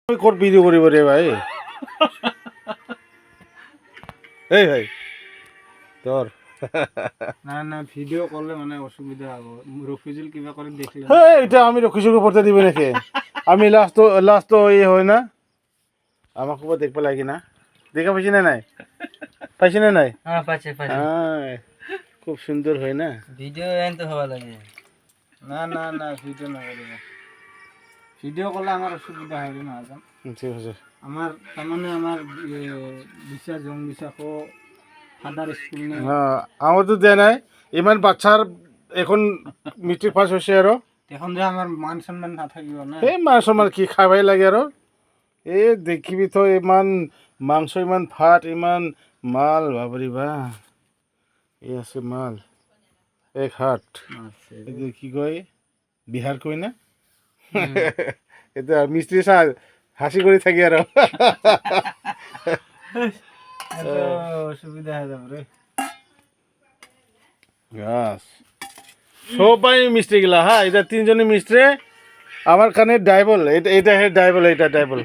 ক'ত ভিডিঅ' কৰিব ৰে ভাই এই ভাই তোর না না ভিডিও করলে মানে অসুবিধা হবে রফিজুল কিবা করে দেখলে এটা আমি রক্ষিসুকে পড়তে দিবে নাকি আমি লাস্ট তো ইয়ে হয় না আমার খুব দেখতে লাগি না দেখা পাইছি না নাই পাইছি না নাই হ্যাঁ পাচ্ছে হ্যাঁ খুব সুন্দর হয় না ভিডিও এন তো হওয়া লাগে না না না ভিডিও না করে ভিডিও করলে আমার অসুবিধা হবে না আজান ঠিক আছে আমার তার মানে আমার বিশ্বাস জং বিশ্বাস ফাদার স্কুল নেই হ্যাঁ আমার তো দেয় নাই ইমান বাচ্চার এখন মেট্রিক পাস হয়েছে আরো এখন যে আমার মান সম্মান না থাকিব না এই মাংস মান কি খাবাই লাগে আরো এ দেখিবি তো ইমান মাংস ইমান ফাট ইমান মাল বাবরি বা এই আছে মাল এক হাট এই কি কয় বিহার কই না এটা মিস্ত্রি সাজ হাসি করে থাকি আরো অসুবিধা হয়ে যাবে রে গাছ সবাই মিস্ত্রি গেলা হ্যাঁ এটা তিনজনই মিস্ত্রি আমার কানে ডাইবল এটা ডাইবল